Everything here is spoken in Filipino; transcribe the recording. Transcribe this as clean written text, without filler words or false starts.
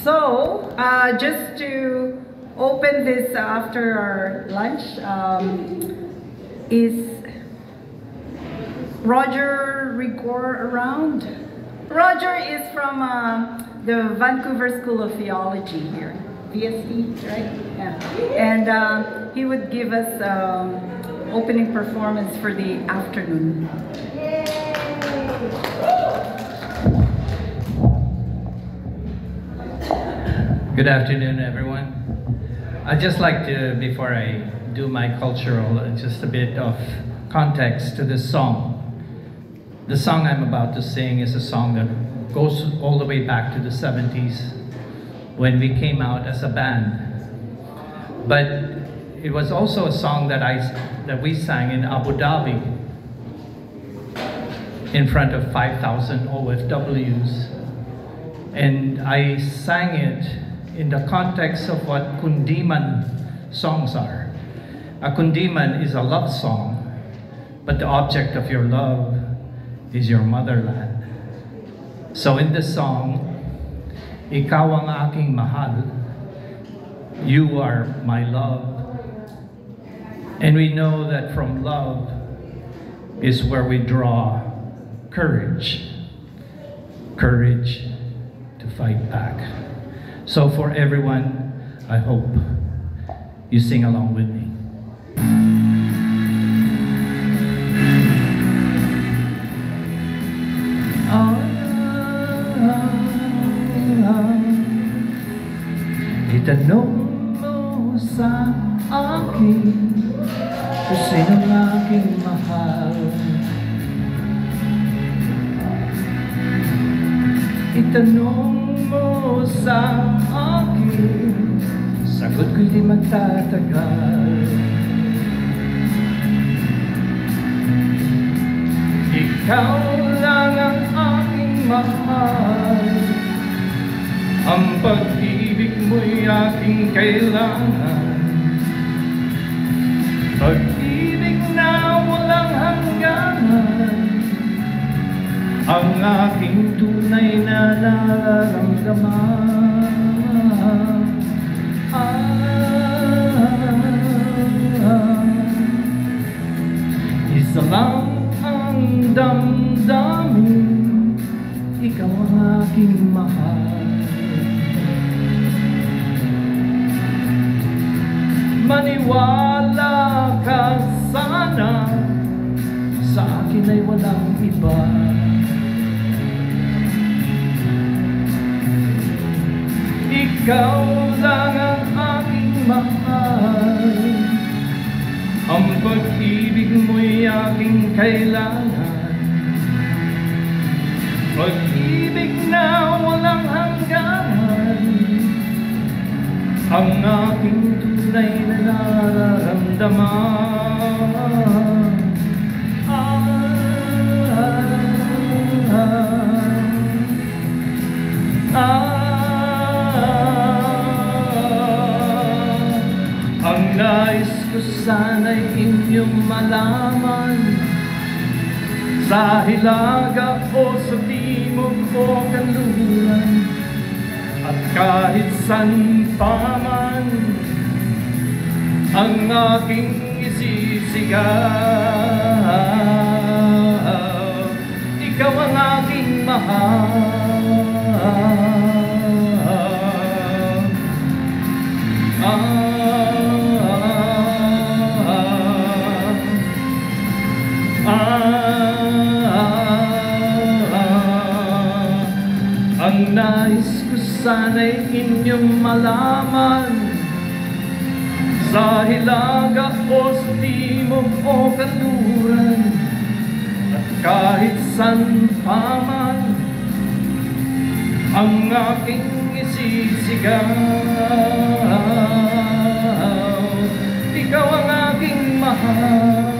So, just to open this after our lunch, is Roger Rigor around? Roger is from the Vancouver School of Theology here, VST, right? Yeah. And he would give us opening performance for the afternoon. Good afternoon, everyone. I'd just like to, before I do my cultural, just a bit of context to this song. The song I'm about to sing is a song that goes all the way back to the 70s when we came out as a band. But it was also a song that we sang in Abu Dhabi in front of 5,000 OFWs. And I sang it in the context of what Kundiman songs are. A Kundiman is a love song, but the object of your love is your motherland. So in this song, ikaw ang aking mahal, you are my love. And we know that from love is where we draw courage. Courage to fight back. So for everyone, I hope you sing along with me. Itanong mo sa akin kung sinong aking mahal. Itanong mo sa akin, sagot ko'y di magtatagal. Ikaw lang ang aking mahal, ang pag-ibig mo'y aking kailangan. Pag-ibig na walang hangganan, ang aking tunay na nararamdaman. Isa lang ang damdamin, ikaw ang aking mahal. Maniwala ka sana, sa akin ay walang iba. Ikaw lang ang aking mahal, ang pag-ibig mo'y aking kailangan. Pag-ibig na walang hangganan, ang aking tunay na nararamdaman. Ang nais ko sana'y inyong malaman, sa Hilaga o sa Timog o Kanluran, at kahit san pa man ang aking isisigaw, ikaw ang aking mahal. Ang nais ko sana'y inyong malaman, sa Hilaga o sa Timog o Kanluran, at kahit san pa man ang aking isisigaw, ikaw ang aking mahal.